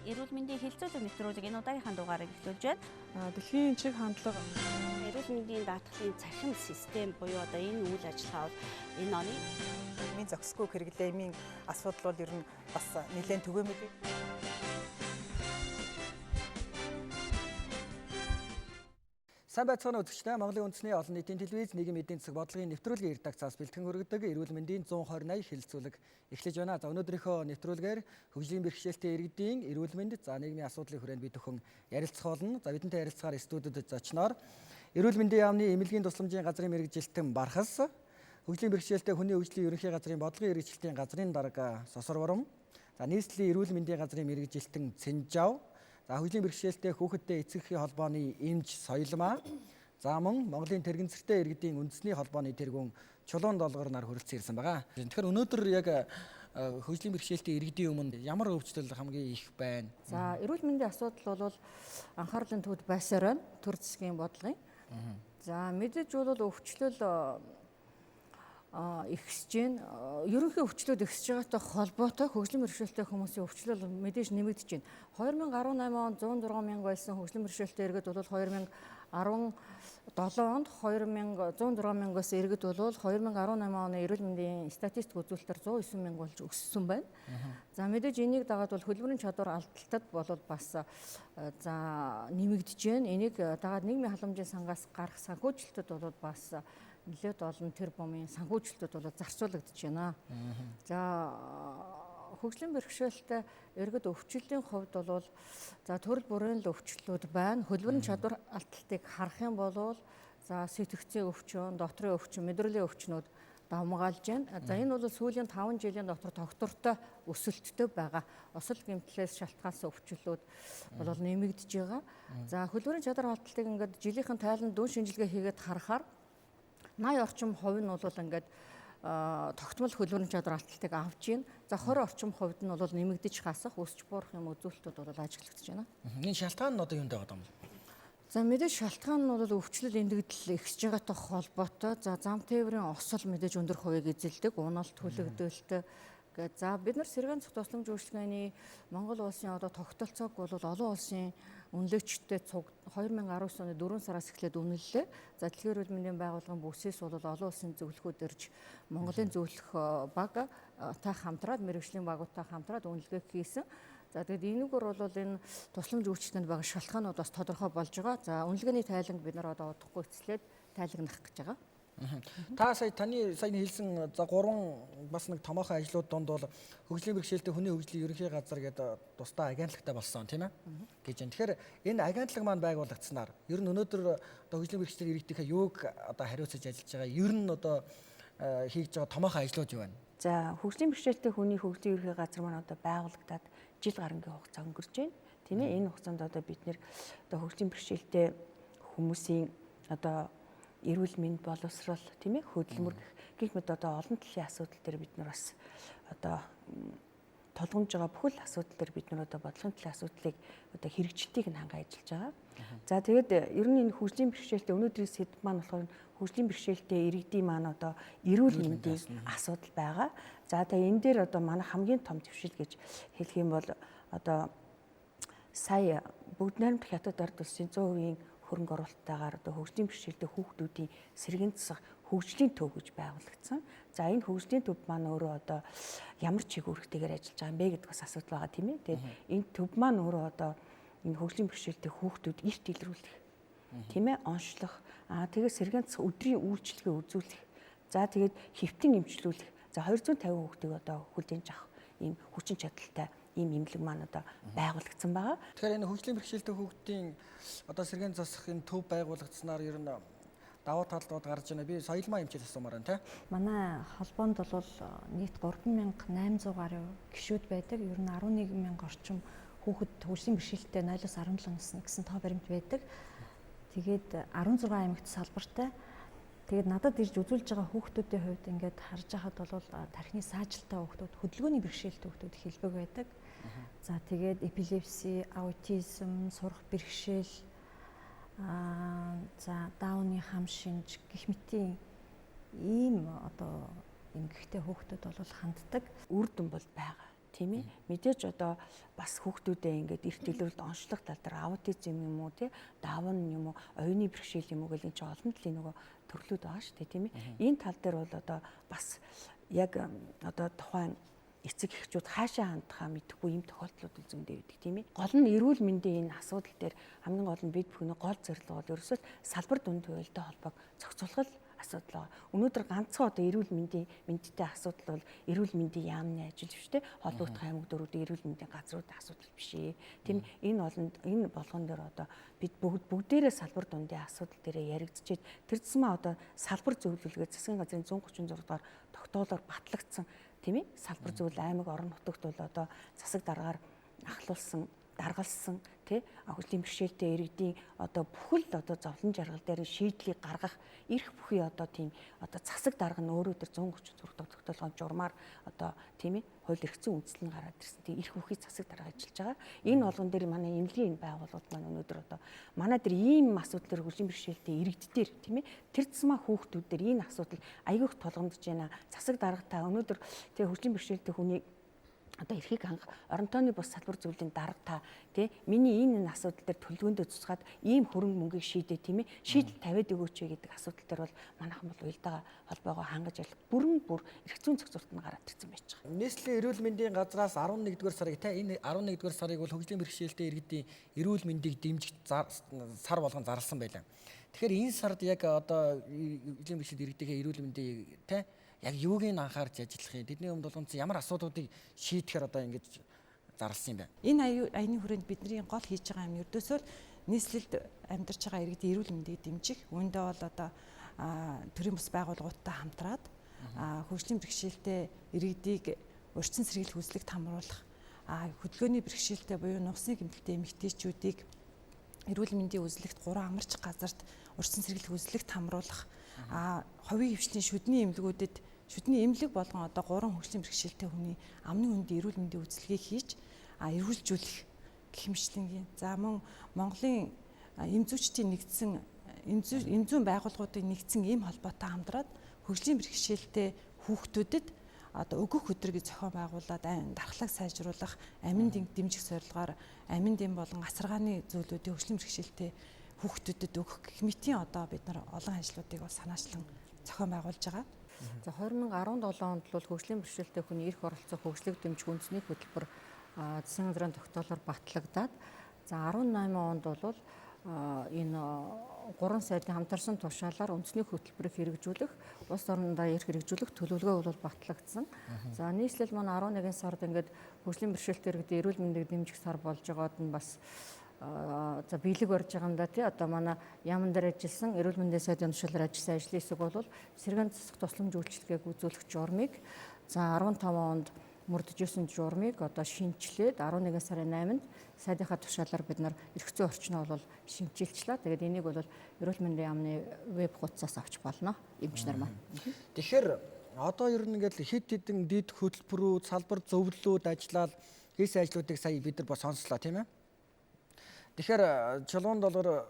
Эрүүл мэндийн хэлэлцүүлэг нэвтрүүлэг энэ удаагийнхаа дугаарыг эхлүүлж байна. Дэлхийн чиг хандлага Эрүүл мэндийн даатгалын цахим систем буюу одоо энэ үйл ажиллагаа бол энэ оны Эмийн зохисгүй хэрэглээмийн асуудал бол ер нь бас нэлээд түгээмэл. Сайн байцгаана үзэгчдээ, Монголын үндэсний олон нийтийн телевиз нийгмийн эдийн засаг бодлогын нэвтрүүлгийн редакцаас бэлтгэн хүргэдэг эрүүл мэндийн 120 хэлэлцүүлэг эхлэж байна. За өнөөдрийнхөө нэвтрүүлгээр хөгжлийн бэрхшээлтэй иргэдийн эрүүл мэнд, за нийгмийн асуудлын хүрээнд бид бүхэн ярилцах болно. За бидэнтэй ярилцахаар студиуд зочноор эрүүл мэндийн яамны эмнэлгийн тусламжийн газрын мэргэжилтэн Бархас, хөгжлийн бэрхшээлтэй хүний хөгжлийн ерөнхий газрын бодлогын хэрэгжилтийн газрын дарга Сосор Урам, за нийслэлийн эрүүл мэндийн газрын мэргэжилтэн Цэнжав, за хөгжлийн бэрхшээлтэй хүүхэдтэй эцэг эхийн холбооны эмч Соёлмаа, за мөн Монголын тэрэгцэртэй иргэдийн үндэсний холбооны тэргүүн Чулуун Долгор нар хүрэлцэн ирсэн байгаа. Тэгэхээр өнөөдөр яг хөгжлийн бэрхшээлтэй иргэдийн өмнө ямар өвчлөл хамгийн их байна? За эрүүл мэндийн асуудал бол анхаарлын төвд байсаар байна. Төр засгийн бодлогын. За мэдээж бол өвчлөл ихсэж байна. Ерөнхий өвчлүүд ихсэж байгаатай холбоотой хөгжлийн бэрхшээлтэй хүмүүсийн өвчлөл мэдээж нэмэгдэж байна. 2018 онд 106 мянга байсан хөгжлийн бэрхшээлтэй иргэд бол 2017 онд 106 мянгаас иргэд бол 2018 оны эрүүл мэндийн статистик үзүүлэлтээр 109 мянга болж өссөн байна. За мэдээж энийг дагаад бол хөдөлмөрийн чадвар алдалтад бол бас за нэмэгдэж байна. Энийг дагаад нийгмийн халамжийн сангаас гарах санхүүжилтүүд бол бас нэлээд олон тэр бумын санхүүжилтүүд бол зарцуулагдаж байна. За хөгжлийн бэрхшээлтэй иргэд өвчлөлийн хувьд бол за төрөл бүрийн л өвчлөлүүд байна. Хөдөлмөрийн чадвар алдалтыг харах юм бол за сэтгцийн өвчин, дотрын өвчин, мэдрэлийн өвчнүүд давмгаалж байна. За энэ бол сүүлийн 5 жилийн дотор тогтвортой өсөлттэй байгаа. Осол гэмтлээс шалтгаалсан өвчлөлүүд бол нэмэгдэж байгаа. За хөдөлмөрийн чадвар алдалтыг ингээд жилийнхэн тайланд дүн шинжилгээ хийгээд харахаар 80 орчим хувь нь бол ингээд тогтмол хөдөлмөрийн чадвар алдалтыг авч байна. За 20 орчим хувьд нь бол нэмэгдэж хасах, өсч буурах юм үзүүлэлтүүд бол ажиглагдаж байна. Энэ шалтгаан нь одоо юунд байгаа юм бэ? За мэдээж шалтгаан нь бол өвчлөл эндэгдэл ихсэж байгаатай холбоотой. За зам тээврийн осол мэдээж өндөр хувийг эзэлдэг, уналт төлөгдөөлт. За бид нар сэргээн цог тусламж үйлчилгээний Монгол улсын одоо тогтолцоог бол олон улсын үнэлгээчтэй цуг 2019 оны 4 сараас эхлээд үнэллээ. За дэлхийн эрүүл мэндийн байгууллагын бүсээс бол олон улсын зөвлөхүүд ирж Монголын зөвлөх багтай хамтраад мэргэжлийн багуудтай хамтраад үнэлгээ хийсэн. За тэгээд энэгээр бол энэ тусламж үйлчилгээнд байгаа шалтгаанууд бас тодорхой болж байгаа. За үнэлгээний тайланг бид нар одоо удахгүй эцлээд тайлагнах гэж байгаа. Та таны сайн хэлсэн за 3 бас нэг томоохон ажлууд донд бол хөгжлийн бэрхшээлтэй хүний хөгжлийн ерөнхий газар гэдэг тусдаа агентлагтай болсон тийм ээ гэж байна. Тэгэхээр энэ агентлаг маань байгуулагдсанаар ер нь өнөөдөр одоо хөгжлийн бэрхшээлтэй иргэдийнхээ юуг одоо хариуцаж ажиллаж байгаа ер нь одоо хийж байгаа томоохон ажлууд юу байна? За хөгжлийн бэрхшээлтэй хүний хөгжлийн ерөнхий газар маань одоо байгуулагдаад жил гарангийн хугацаа өнгөрч байна. Тийм ээ энэ хугацаанд одоо бид нэр одоо хөгжлийн бэрхшээлтэй хүмүүсийн одоо эрүүл мэнд боловсрол тийм ээ хөдөлмөр гэх мэт одоо олон талын асуудал дээр бид нар бас одоо тулгамж байгаа бүхэл асуудал дээр бид нар одоо бодлогын талын асуудлыг одоо хэрэгжилтийг нь хангаж ажиллаж байгаа. За тэгээд ер нь энэ хөгжлийн бэрхшээлтэй өнөөдрийн сэдв маань болохоор хөгжлийн бэрхшээлтэй иргэдийн маань одоо эрүүл мэндийн асуудал байгаа. За тэгээд энэ дээр одоо манай хамгийн том зөвшөл гэж хэлэх юм бол одоо сая бүгд найрамдах хятад ард улсын 100% хөрөнгө оруулалттайгаар одоо хөгжлийн бэрхшээлтэй хүүхдүүдийн сэргээн засах хөгжлийн төв гэж байгуулагдсан. За энэ хөгжлийн төв маань өөрөө одоо ямар чиглэлтэйгээр ажиллаж байгаа юм бэ гэдэг бас асуудал байгаа тийм ээ. Тэгээд энэ төв маань өөрөө одоо энэ хөгжлийн бэрхшээлтэй хүүхдүүд эрт илрүүлэх тийм ээ онцлох тэгээд сэргээн засах өдрийн үйлчилгээ үзүүлэх. За тэгээд хэвтэн эмчлүүлэх. За 250 хүүхдийг одоо хүлээн авах ийм хүчин чадалтай ийм эмнэлэг маань одоо байгуулагдсан байгаа. Тэгэхээр энэ хөгжлийн бэрхшээлтэй хүүхдийн одоо сэргээн засахын төв байгуулагдсанаар ер нь давуу талууд гарч байна. Би Соёлмаа эмчээс асуумаар байна те. Манай холбоонд бол нийт 3800 гаруй гишүүд байдаг. Ер нь 11000 орчим хүүхэд хөгжлийн бэрхшээлтэй 0-17 насны гэсэн тоо баримт байдаг. Тэгээд 16 аймагт салбартай. Тэгээд надад ирж үзүүлж байгаа хүүхдүүдийн хувьд ингээд харж байхад бол тархины саажилттай хүүхдүүд, хөдөлгөөний бэрхшээлтэй хүүхдүүд хэлбэг байдаг. За тэгээд эпилепси, аутизм, сурах бэрхшээл, за дауны хам шинж гэх мэтийн ийм одоо эмгэгтэй хүүхдүүд бол ханддаг. Үр дүн бол байгаа. тийм ээ. Мэдээж одоо бас хүүхдүүдээ ингээд эрт дэлгэрэлд онцлог тал дээр аутизм юм уу тий, давн юм уу, оюуны бэрхшээл юм уу гэл энэ чинь олон талын нөгөө төрлүүд байгаа шүү дээ тийм ээ. Энэ тал дээр бол одоо бас яг одоо тухайн эцэг эхчүүд хаашаа хандхаа мэдэхгүй юм тохиолдлууд зөндөө байдаг тийм ээ. Гол нь эрүүл мэндийн энэ асуудал дээр хамгийн гол нь бид бүхний гол зорилго бол ерөөсөө салбар дунд хуультай холбоог зохицуулах асуудал байгаа. Өнөөдөр ганцхан одоо эрүүл мэндтэй асуудал бол эрүүл мэндийн яамны ажил биш үү? Холбогдох аймаг дөрвүүдийн эрүүл мэндийн газруудын асуудал биш ээ. Тийм энэ болгон дээр одоо бид бүгдээрээ салбар дундын асуудал дээрээ яригдчихэд тэр зэмээ одоо салбар зөвлөлгөө засгийн газрын 136 дугаар тогтоолоор батлагдсан тийм ээ. Салбар зөвлөл аймаг орон нутагт бол одоо засаг даргаар ахлуулсан даргалсан тий хөгжлийн бэрхшээлтэй иргэдийн одоо бүхэл одоо зовлон жаргал дээр шийдлийг гаргах эрх бүхий одоо тийм одоо засаг дарга нь өөрөө төр 136 дахь тогтоолгоор журмаар одоо тийм ээ хууль эрх зүйн үндэслэл нь гараад ирсэн. Тийм эрх бүхий засаг дарга ажиллаж байгаа. Энэ болгон дээр манай эмнэлгийн байгууллагууд маань өнөөдөр одоо манай дээр ийм асуудлаар хөгжлийн бэрхшээлтэй иргэддээр тийм ээ тэр тусмаа хүүхдүүд дээр энэ асуудал аягүйх толгомдож байна. Засаг даргатаа өнөөдөр тий хөгжлийн бэрхшээлтэй хүний одоо эрхийг хангах орон тооны бус салбар зөвлөлийн дарга та тий миний энэ асуудал дээр төлөвлөгөөндөө цуцгаад ийм хөрөнгө мөнгийг шийдээ тийм ээ шийдэл тавиад өгөөч гэдэг асуудал дээр бол манайхан бол уялдаа холбоогоо хангаж аль бүр эрх зүйн зохицуулалт нь гараад ирсэн байж байгаа. Нийслэлийн эрүүл мэндийн газраас 11-р сарыг энэ 11-р сарыг бол хөгжлийн бэрхшээлтэй иргэдийн эрүүл мэндийг дэмжих сар болгон зарласан байлаа. Тэгэхээр энэ сард яг одоо хөгжлийн бэрхшээлтэй иргэдийн эрүүл мэндийг тий яг юуг нь анхаарч ажиллах юм? Тэдний өмнө болгоомж ямар асуудлуудыг шийдэхээр одоо ингэж зарласан юм бэ? Энэ аяны хүрээнд бидний гол хийж байгаа юм ердөөсөө нийслэлд амьдарч байгаа иргэдийн эрүүл мэндийг дэмжих. Үүндээ бол одоо төрийн бус байгууллагуудтай хамтраад хөгжлийн бэрхшээлтэй иргэдийг урьдчилан сэргийлэх хүслэгт хамруулах, хөдөлгөөний бэрхшээлтэй буюу нугасны гэмтэлтэй эмэгтэйчүүдийг эрүүл мэндийн үзлэгт 3 амарч газарт урьдчилан сэргийлэх хүслэгт хамруулах, хувийн хвшлийн шүдний эмнэлгүүдэд шүдний эмнэлэг болгон одоо 3 хөгжлийн бэрхшээлтэй хүний амны хүндийн эрүүл мэндийн үзлэгийг хийж эргүүлжүүлэх гэх мэтлэнгийн. За мөн Монголын эмзүүчдийн нэгдсэн эмзүүн байгууллагуудын нэгдсэн эм холбоотой хамтраад хөгжлийн бэрхшээлтэй хүүхдүүдэд одоо өгөх өдрийг зохион байгуулад дархлааг сайжруулах, аминд дэмжих зорилгоор аминд болон асаргааны зүйлүүдийн хөгжлийн бэрхшээлтэй хүүхдүүдэд өгөх гэх мэтийн одоо бид нар олон ажлуудыг бол санаачлан зохион байгуулж байгаа. За 2017 онд бол хөгжлийн бэрхшээлтэй хүний эрх оролцох хөгжлөг дэмжих үндэсний хөтөлбөр засгийн газрын тогтоолоор батлагдаад за 18 онд бол энэ 3 сайдын хамтарсан тушаалаар үндэсний хөтөлбөрийг хэрэгжүүлэх, улс орон даяар хэрэгжүүлэх төлөвлөгөө бол батлагдсан. За нийслэл маань 11 сард ингээд хөгжлийн бэрхшээлтэй иргэдийн эрүүл мэндийг дэмжих сар болж байгаад нь бас за биелэг барьж байгаа юм да тий одоо манай яамн дээр ажилласан эрүүл мэндийн сайдын тушаалаар ажилласан ажлын хэсэг бол сэргээн засах тусламж үйлчилгээг үзүүлэх журмыг за 15 онд мөрдөжсэн журмыг одоо шинжилээд 11 сарын 8-нд сайдынхаа тушаалаар бид нар эрх зүйн орчноо бол шинжилчлээ. Тэгээд энийг бол эрүүл мэндийн яамны веб хуудасаас авч болно эмчнэр маань. Тэгэхээр одоо ер нь ингээд хэд хэдэн дэд хөтөлбөрүүд, салбар зөвлөлүүд ажиллаад хийсэн ажлуудыг сая бид нар бас сонслоо тийм ээ. Тэгэхээр чулуунд долоор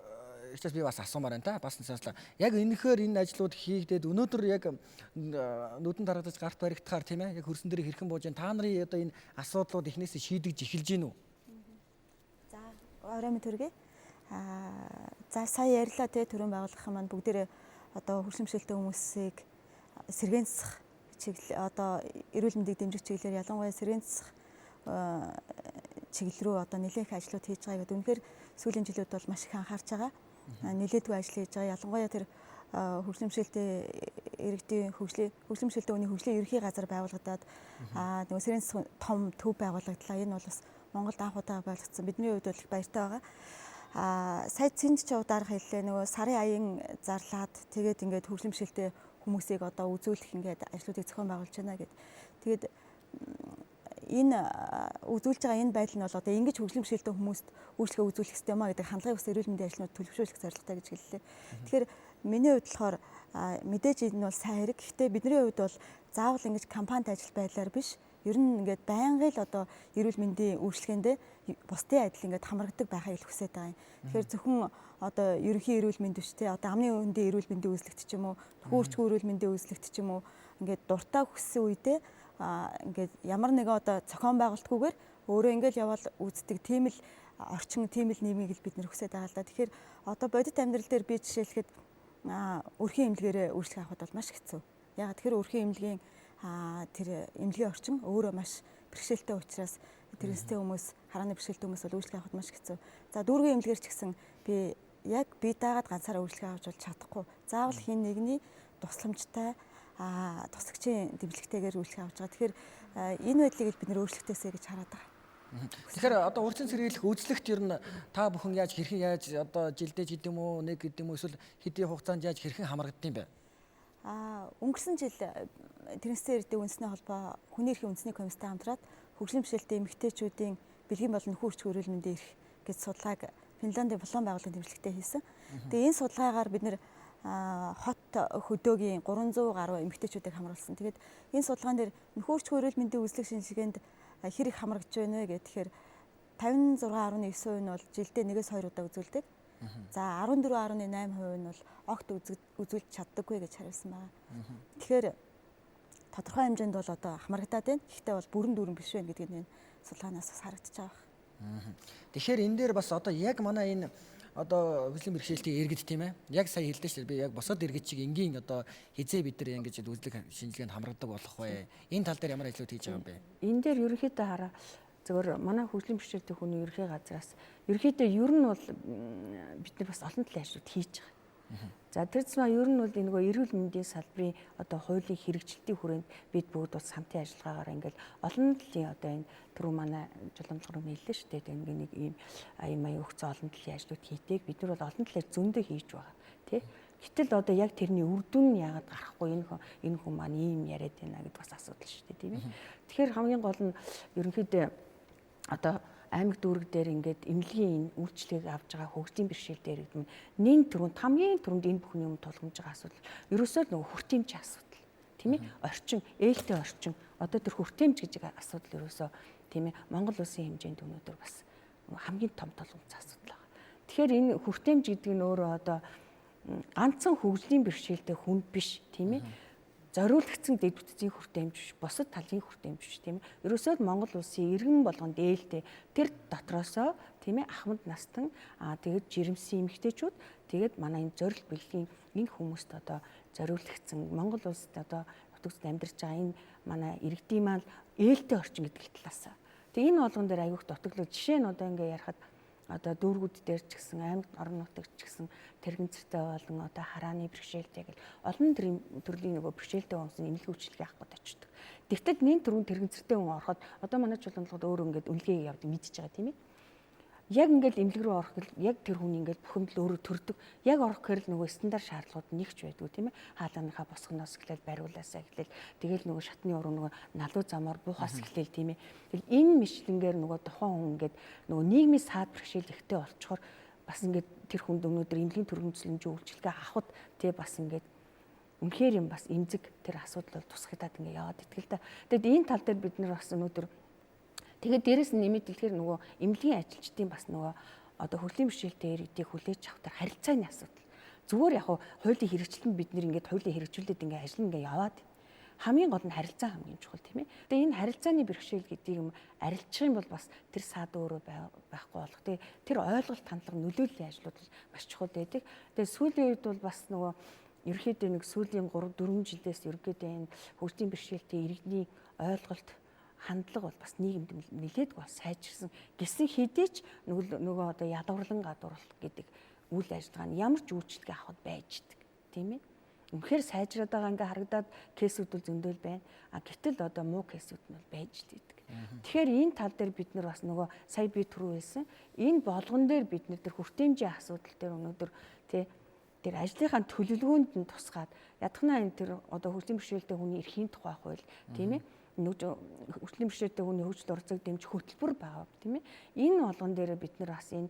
ихлээс би бас асуумаар байна та бас сонслоо. Яг энэхээр энэ ажлууд хийгдээд өнөөдөр яг нүдэн тарагдаж гарт баригдахаар тийм ээ яг хөрсөн дээр хэрхэн бууж байна. Та нарын одоо энэ асуудлууд эхнээсээ шийдэгж эхэлж гин үү? За орой мэд төргий. За сая ярьлаа те төрийн байгууллагын маань бүгдээрээ одоо хөгжлийн бэрхшээлтэй хүмүүсийг сэргээн засах чиглэл одоо эрүүл мэндийг дэмжих чиглэлээр ялангуяа сэргээн засах чиглэл рүү одоо нэлээд их ажлууд хийж байгаа гэдэг. Үнэхээр сүүлийн жилүүд бол маш их анхаарч байгаа. Нэлээдгүй ажил хийж байгаа. Ялангуяа тэр хөгжлийн бэрхшээлтэй иргэдийн хөгжлийн бэрхшээлтэй хүний хөгжлийн ерхий газар байгуулагдаад нөгөө сэргээн засах том төв байгуулагдлаа. Энэ бол бас Монголд анх удаа байгуулагдсан. Бидний хувьд бол их баяртай байгаа. Сая цэнд ч удаарах хэллээ нөгөө сарын аян зарлаад тэгээд ингээд хөгжлийн бэрхшээлтэй хүмүүсийг одоо үзүүлэх ингээд ажлуудыг зохион байгуулж байна гэд. Тэгээд энэ үзүүлж байгаа энэ байдал нь бол одоо ингэж хөгжлийн бэрхшээлтэй хүмүүст үйлчлэгээ үзүүлэх систем аа гэдэг хандлагын ус эрүүл мэндийн ажлууд төлөвшүүлэх зорилготой гэж хэллээ. Тэгэхээр миний хувьд болохоор мэдээж энэ бол сайн хэрэг. Гэхдээ бидний хувьд бол заавал ингэж кампанит ажил байдлаар биш. Ер нь ингээд байнгын л одоо эрүүл мэндийн үйлчлэгээндээ бусдын адил ингээд хамрагдаг байхаа ил хүсэж байгаа юм. Тэгэхээр зөвхөн одоо ерөнхий эрүүл мэнд биш те одоо амны хүндийн эрүүл мэндийн үзлэгт ч юм уу, хөрчгүй эрүүл мэндийн үзлэгт ч юм уу ингээд дуртай хүссэн үедээ ингээд ямар нэгэн одоо зохион байгуулалтгүйгээр өөрөө ингээд явал үздэг тийм л орчин, тийм л нийгмийг л бид нэр хүсэж байгаа л да. Тэгэхээр одоо бодит амьдрал дээр би жишээлхэд өрхийн эмнэлгээрээ үйлчлэх авахд бол маш хэцүү. Ягаад тэгэхээр өрхийн эмнэлгийн тэр эмнэлгийн орчин өөрөө маш бэрхшээлтэй учраас тэрнстэй хүмүүс, харааны бэрхшээлтэй хүмүүс бол үйлчлэх авахд маш хэцүү. За дүүргийн эмнэлгээр ч гэсэн би даагаад ганцаараа үйлчлэх авч бол чадахгүй. Заавал хин нэгний тусламжтай тусагчийн дэмжлэгтэйгээр үйлчлэх авч байгаа. Тэгэхээр энэ байдлыг бид нэр өөрчлөлтөөсэй гэж хараад байгаа. Тэгэхээр одоо урьдчилан сэргийлэх үзлэгт ер нь та бүхэн яаж хэрхэн яаж одоо жилдээ ч гэдэм үү, нэг гэдэм үү, эсвэл хэдийн хугацаанд яаж хэрхэн хамрагдсан юм бэ? Өнгөрсөн жил тэрнстэй ирдэг үндэсний холбоо хүний эрхийн үндэсний комисстэй хамтраад хөгжлийн бэрхшээлтэй эмэгтэйчүүдийн бэлгийн болон нөхөн эрх эрүүл мэндийн эрх гэж судалгааг Финландын булан байгууллагын дэмжлэгтэй хийсэн. Тэгээ энэ судалгаагаар бид нэр хот хөдөөгийн 300 гаруй эмэгтэйчүүдийг хамруулсан. Тэгээд энэ судалгаан дээр нөхөн эрх эрүүл мэндийн үзлэг шинжилгээнд хэр их хамрагдж байна вэ гэхээр 56.9% нь бол жилдээ 1-2 удаа үзүүлдэг. За 14.8% нь бол огт үзүүлж чаддаггүй гэж хариулсан байна. Тэгэхээр тодорхой хэмжээнд бол одоо хамрагдаад байна. Гэхдээ бол бүрэн дүүрэн биш байна гэдгийг энэ судалгаанаас бас харагдаж байгаа. Тэгэхээр энэ дээр бас одоо яг манай энэ одоо хөгжлийн бэрхшээлтэй иргэд тийм ээ. Яг сая хэлдэж шүү. Би яг босоод иргэд чиг энгийн одоо хизээ бид нар ингэж үзлэг шинжилгээнд хамрагдаг болох вэ? Энэ тал дээр ямар ажлууд хийж байгаа юм бэ? Энэ дээр ерөнхийдөө хараа зөвөр манай хөгжлийн бэрхшээлтэй хүний ерөнхий газраас ерөнхийдөө ер нь бол бид нар бас олон талын ажлууд хийж байгаа. За тэр зам ер нь бол энэ нөгөө эрүүл мэндийн салбарын одоо хуулийн хэрэгжилтийн хүрээнд бид бүгд бас хамтын ажиллагаагаар ингээл олон талын одоо энэ түрүү манай жуламжгаар хэллээ шүү дээ. Ингээ нэг ийм аян өгцөн олон талын ажлууд хийдэг. Бид нар бол олон талаар зөндөө хийж байгаа тий. Гэтэл одоо яг тэрний үр дүн нь яагаад гарахгүй энэ хүн маань ийм яриад байна гэдэг бас асуудал шүү дээ тийм ээ. Тэгэхээр хамгийн гол нь ерөнхийдөө одоо аймаг дүүрэг дээр ингээд эмнэлгийн үйлчлэгийг авж байгаа хөгжлийн бэрхшээлтэй иргэд нэн түрүүнд хамгийн түрүүнд энэ бүхний өмнө тулгамж байгаа асуудал. Ерөөсөө л нөгөө хүртээмжийн асуудал. Тийм ээ? Орчин, ээлтэй орчин. Одоо тэр хүртээмж гэж асуудал ерөөсөө тийм ээ? Монгол улсын хэмжээнд өнөөдөр бас хамгийн том тулгамж асуудал байна. Тэгэхээр энэ хүртээмж гэдэг нь өөрөө одоо ганцхан хөгжлийн бэрхшээлтэй хүнд биш, тийм ээ? Зориулагдсан дэд бүтцийн хүртээмж биш, бусад талын хүртээмж биш тийм ээ. Ерөөсөө л Монгол улсын иргэн болгонд ээлтэй тэр дотроосоо тийм ээ ахмад настан тэгээд жирэмсэн эмэгтэйчүүд тэгээд манай энэ зорилт бэлгийн энэ хүмүүст одоо зориулагдсан Монгол улсад одоо нутагт амьдарч байгаа энэ манай иргэдийн маань ээлтэй орчин гэдэг талаас. Тэгээд энэ болгон дээр аягүйх дутагдлаа. Жишээ нь одоо ингээ ярихад одоо дүүргүүд дээр ч гэсэн аймаг орон нутагт ч гэсэн тэрэгцэртэй болон одоо харааны бэрхшээлтэй гэл олон төрлийн нөгөө бэрхшээлтэй хүмүүс эмнэлэг үйлчлэгээ авах гэж очдог. Тэгтэл нэн түрүүн тэрэгцэртэй хүн ороход одоо манай чуулганлагад өөр ингээд үнэлгээ явдаг мэдчихэж байгаа тийм ээ. Яг ингээд эмнэлэг рүү орох гэл яг тэр хүн ингээд бухимдал өөрөө төрдөг. Яг орох гэхэл нөгөө стандарт шаардлагууд нэгч байдгүй тийм ээ. Хаалганыхаа босгоноос эхлээл бариулаасаа эхлээл тэгэл нөгөө шатны уруу нөгөө налуу замаар буухаас эхлээл тийм ээ. Тэгэл энэ мэтлэнгээр нөгөө тухайн хүн ингээд нөгөө нийгмийн саад бэрхшээл ихтэй болчхоор бас ингээд тэр хүнд өнөөдөр эмнэлгийн төрөмжлөмжийн үйлчилгээ авахд тий бас ингээд үнэхээр юм бас эмзэг тэр асуудал бол тусгагдаад ингээд яваад итгэл та. Тэгэд энэ тал дээр бид нар бас өнөөдөр тэгээд дээрэс нь нэмээд дэлгээр нөгөө эмнэлгийн ажилчдын бас нөгөө одоо хөгжлийн бэрхшээлтэй иргэдийг хүлээж авах төр харилцааны асуудал. Зүгээр яг хуулийн хэрэгжилтэнд бид нэр ингээд хуулийн хэрэгжүүлээд ингээд ажил ингээд яваад хамгийн гол нь харилцаа хамгийн чухал тийм ээ. Тэгээ энэ харилцааны бэрхшээл гэдэг юм арилжих юм бол бас тэр саад өөрөө байхгүй болох. Тэгээ тэр ойлголт хандлага нөлөөллийн ажлууд маш чухал байдаг. Тэгээ сүүлийн үед бол бас нөгөө ерөөхдөө нэг сүүлийн 3-4 жилээс ерөөдөө энэ хөгжлийн бэрхшээлтэй иргэдийн ойлголт хандлага бол бас нийгэмд нэлээдгүй сайжирсан гэсэн хэдий ч нөгөө одоо ядуурлан гадуурлах гэдэг үйл ажиллагаа нь ямар ч үйлчлэгээ авахд байждаг тийм ээ. Үнэхээр сайжраад байгаа ингээ харагдаад кейсүүд бол зөндөл байна. Гэтэл одоо муу кейсүүд нь бол байж идэг. Тэгэхээр энэ тал дээр бид нар бас нөгөө сая би түрүү хэлсэн энэ болгон дээр бид нар тэр хүртээмжийн асуудал дээр өнөөдөр тий тэр ажлынхаа төлөвлөгөөнд нь тусгаад ядахнаа энэ тэр одоо хөгжлийн бэрхшээлтэй хүний эрхийн тухай хууль тийм ээ хөгжлийн бэрхшээлтэй хүний хөгжил орцог дэмжих хөтөлбөр байгаа тийм ээ. Энэ болгон дээр бид нар бас энэ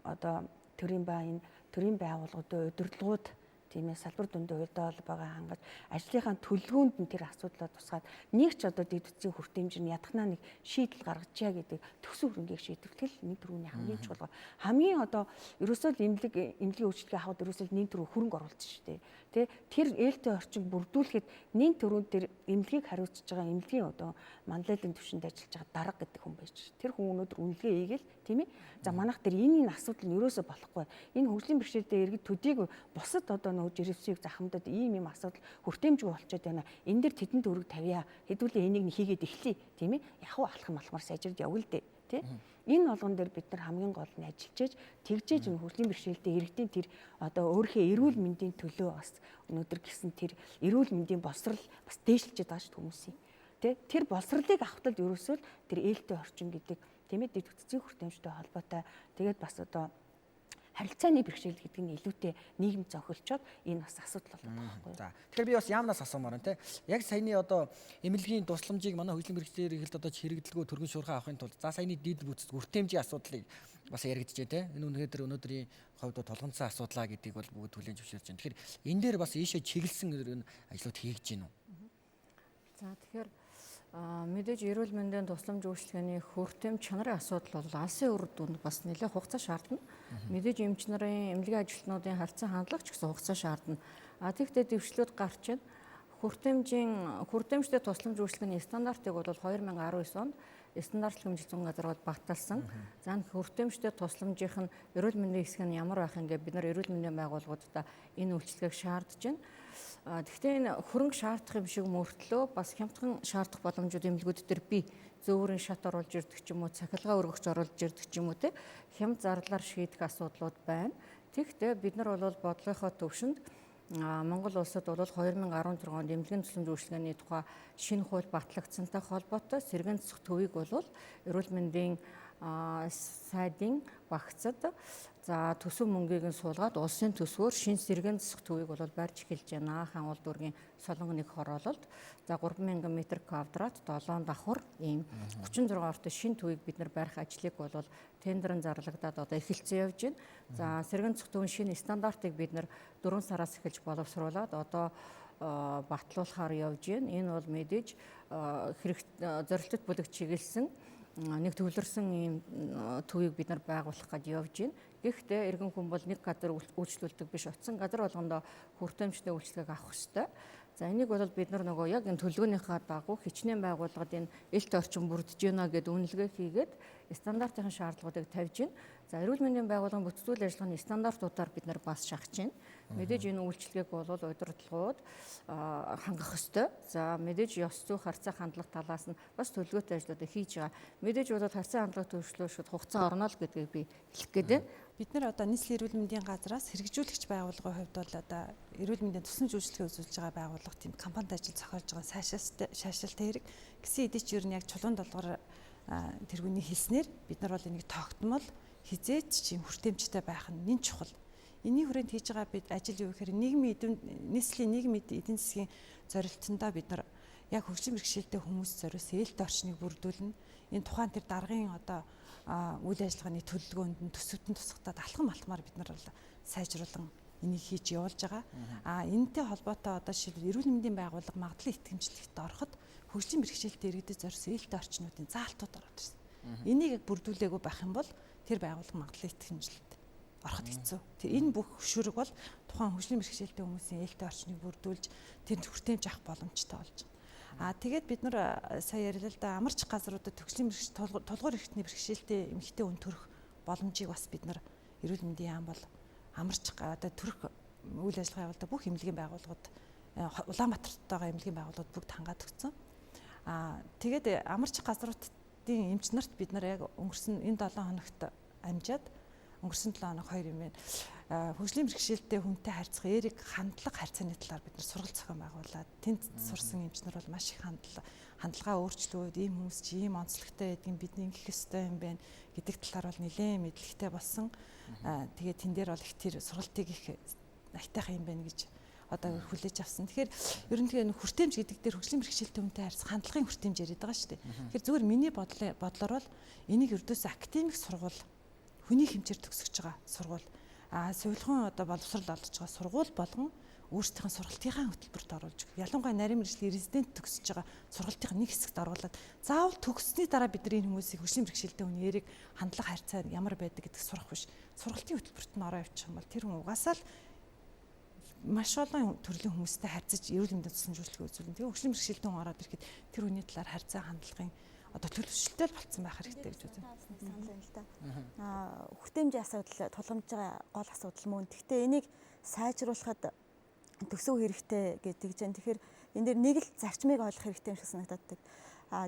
одоо төрийн байгууллагуудын удирдлагууд тийм ээ салбар дүндээ уялдаа холбоогоо хангаж ажлынхаа төлөвлөгөөнд нь тэр асуудлаа тусгаад нэг ч одоо дэд үтсийн хүртээмжийн ядахнаа нэг шийдэл гаргажээ гэдэг төсөв хөрөнгийг шийдвэрлэл нийт төрөний хамгийн чухал хамгийн одоо ерөөсөө эмнэлгийн үйлчлэгээ авахд ерөөсөө нийт төрөө хөрөнгө оруулж шүү дээ. Тэр ээлтэй орчин бүрдүүлэхэд нийт төрөнд тэр эмнэлгийг хариуцж байгаа эмнэлгийн одоо манлайлалын түвшинд ажиллаж байгаа дарга гэдэг хүн байж. Тэр хүн өнөөдөр үнэлгээ хийгээл тийм ээ. За манайх тэр энэ асуудал нь ерөөсөө болохгүй. Энэ хөгжлийн бэрхшээлтэй иргэд төдийг бусад одоо нөгөө жирэмсийг захамдад ийм асуудал хүртээмжгүй болчиход байна. Энэ дэр тэдэнд өрөг тавья. Хэдүүлээ энийг нь хийгээд эхлэе тийм ээ. Яхуу алхам алхмаар сайжирд явъя л дээ. Тэ? Энэ болгон дээр бид нар хамгийн гол нь ажиллаж тэгжээж энэ хөгжлийн бэрхшээлтэй иргэдийн тэр одоо өөрийнхөө эрүүл мэндийн төлөө бас өнөөдөр гисэн тэр эрүүл мэндийн боловсрал бас дээшлж байгаа шүү хүмүүсийн. Тэ? Тэр боловсралыг авахтал ерөөсөө тэр ээлтэй орчин гэдэг тийм ээ дэд үтцийн хүртээмжтэй холбоотой тэгээд бас одоо харилцааны бэрхшээл гэдэг нь илүүтэй нийгэм зохиолчоод энэ бас асуудал болоод байгаа байхгүй юу. За тэгэхээр би бас яамнаас асуумаар байна те. Яг саяны одоо эмнэлгийн тусламжийг манай хөгжлийн бэрхшээлээр ихэлд одоо хэрэгдлэгөө төргөн шуурхай авахын тулд за саяны дэд бүтц хүртээмжийн асуудлыг бас яригдчихэ те. Энэ өнөөдрийн хувьд тулгамдсан асуудлаа гэдгийг бол бүгд хүлээн зөвшөөрч байна. Тэгэхээр энэ дээр бас ийшээ чиглэсэн ажлууд хийж гин үү? За тэгэхээр мэдээж эрүүл мэндийн тусламж үйлчилгээний хүртээмж чанарын асуудал бол алсын үр дүнд бас нэлээд хугацаа шаардна. Мэдээж эмч нарын эмнэлгийн ажилтнуудын харьцан хандлага ч гэсэн хугацаа шаардна. Тэгэхдээ дэвшлүүд гарч байна. Хүртээмжтэй тусламж үйлчилгээний стандартыг бол 2019 онд стандартлаг хэмжигдсэн газар бол баталсан. За хүртээмжтэй тусламжийн эрүүл мэндийн хэсэг нь ямар байх юм гээ бид нар эрүүл мэндийн байгууллагуудаа энэ үйлчилгээг шаардж байна. Гэхдээ энэ хөрөнгө шаардах юм шиг мөртлөө бас хямдхан шаардах боломжууд эмнэлгүүд дээр бий. Зөөврийн шат оруулж ирдэг ч юм уу, цахилгаан өргөгч оруулж ирдэг ч юм уу те хямд зарлаар шийдэх асуудлууд байна. Тэгэхдээ бид нар бол бодлогынхоо төвшөнд Монгол улсад бол 2016 онд эмнэлгийн тусламж үйлчилгээний тухай шинэ хууль батлагдсантай холбоотой сэргээн засах төвийг бол эрүүл мэндийн сайдын багцад за төсөв мөнгийг нь суулгаад улсын төсвөөр шинэ сэргээн засах төвийг бол барьж эхэлж байна. Хангул дүүргийн Солонгоны хороололд за 3000 м2 7 давхар ийм 36 ортой шинэ төвийг бид нар барих ажлыг бол тендерын зарлагдаад одоо эхэлсэн явж байна. За сэргээн засах төвийн шинэ стандартыг бид нар 4 сараас эхэлж боловсруулад одоо батлуулахаар явж байна. Энэ бол мэдээж зорилттой бүлэг чиглэсэн нэг төвлөрсөн ийм төвийг бид нар байгуулах гэж явж байна. Гэхдээ иргэн хүн бол нэг газар үйлчлүүлдэг биш, утсан газар болгондоо хүртээмжтэй үйлчлэгийг авах ёстой. За энийг бол бид нар нөгөө яг энэ төлөвлөгөөнийхөө дагуу хичнээн байгууллагад энэ элт орчин бүрдэж байна гэдэг үнэлгээ хийгээд стандартын шаардлагуудыг тавьж байна. За эрүүл мэндийн байгууллагын бүтцүүл ажиллагааны стандартуудаар бид нар бас шахаж байна. Мэдээж энэ үйлчлэгийг бол удирдлагууд хангах ёстой. За мэдээж ёс зүйн харьцаа хандлах талаас нь бас төлөвлөгөөтэй ажлуудыг хийж байгаа. Мэдээж бол харьцаа хандлага төвшлөөшөд хугацаа орно л гэдгийг би хэлэх гээд байна. Бид нар одоо нийслэлийн эрүүл мэндийн газраас хэрэгжүүлэгч байгууллагын хувьд бол одоо эрүүл мэндийн тусламж үйлчилгээ үзүүлж байгаа байгууллага тийм компанид ажил зохиолж байгаа шаашилтай хэрэг гэсэн хэдий ч ер нь яг чулуун долгоор тэргүүний хэлснээр бид нар бол энийг тогтмол хизээч чим хүртээмжтэй байх нь нэн чухал. Эний хүрээнд хийж байгаа бид ажил юу гэхээр нийслэлийн нийгмийн эдийн засгийн зорилтондоо бид нар яг хөгжлийн бэрхшээлтэй хүмүүс зориулсан ээлтэй орчныг бүрдүүлнэ. Энэ тухайн тэр даргын одоо үйл ажиллагааны төлөвлөгөөнд нь төсөвтөн тусгатаад алхам алтмаар бид нар бол сайжруулан энийг хийж явуулж байгаа. Энэтэй холбоотой одоо жишээл эрүүл мэндийн байгууллага магадлал итгэмжлэгт ороход хөгжлийн бэрхшээлтэй иргэдэд зориулсан ээлтэй орчнуудын заалтууд ороод ирсэн. Энийг яг бүрдүүлээгүй байх юм бол тэр байгууллага магадлал итгэмжлэлт ороход хэцүү. Тэр энэ бүх хөшүүрэг бол тухайн хөгжлийн бэрхшээлтэй хүмүүсийн ээлтэй орчныг бүрдүүлж тэр хүртээмж авах боломжтой болж байгаа. Тэгээд бид нар сая ярил л да амарч газруудад хөгжлийн тулгуур эрхтний бэрхшээлтэй эмэгтэй хүн төрөх боломжийг бас бид нар эрүүл мэндийн яам бол амарч одоо төрөх үйл ажиллагаа явуулдаг бүх эмнэлгийн байгууллагууд Улаанбаатартайгаа эмнэлгийн байгууллагууд бүгд хангаад өгсөн. Тэгээд амарч газруудын эмч нарт бид нар яг өнгөрсөн энэ 7 хоногт амжаад өнгөрсөн 7 хоног 2 юм байна. Хөгжлийн бэрхшээлтэй хүнтэй харьцах эерэг хандлага харьцааны талаар бид нар сургалт зохион байгуулад тэнд сурсан эмч нар бол маш их хандлагаа өөрчлөөд ийм хүмүүс чи ийм онцлогтой байдгийг бид ингэх ёстой юм байна гэдэг талаар бол нэлээд мэдлэгтэй болсон. Тэгээд тэн дээр бол их тэр сургалтыг их айтайхан юм байна гэж одоо хүлээж авсан. Тэгэхээр ерөнхийдөө хүртээмж гэдэг дээр хөгжлийн бэрхшээлтэй хүнтэй харьцах хандлагын хүртээмж яриад байгаа шүү дээ. Тэгэхээр зүгээр миний бодлоор бол энийг ердөөс академик сургууль хүний хэмжээр төгсөж байгаа сургууль сувилхан одоо боловсрал олж байгаа сургууль болгон өөрсдийнхээ сургалтынхаа хөтөлбөрт оруулж өгөх. Ялангуяа нарийн мэргэжлийн резидент төгсөж байгаа сургалтынхаа нэг хэсэгт оруулаад заавал төгссөний дараа бидний хүмүүсийг хөгжлийн бэрхшээлтэй хүний эрийг хандлах харьцаа ямар байдаг гэдэг сурах биш. Сургалтын хөтөлбөрт нь ороо явуучих юм бол тэр хүн угаасаа л маш олон төрлийн хүмүүстэй харьцаж эрүүл мэндийн тусламжуулалтыг үзүүлнэ. Тэгээ хөгжлийн бэрхшээлтэй хүн ороод ирэхэд тэр хүний талаар харьцаа хандлагын одоо төлөвшөлттэй л болцсон байх хэрэгтэй гэж үзэн. Санал байна л да. Хүртээмжийн асуудал тулгамж байгаа гол асуудал мөн. Гэхдээ энийг сайжруулахад төсөв хэрэгтэй гэдэг чинь тэгэхээр энэ дэр нэг л зарчмыг ойлгох хэрэгтэй юм шиг санагддаг.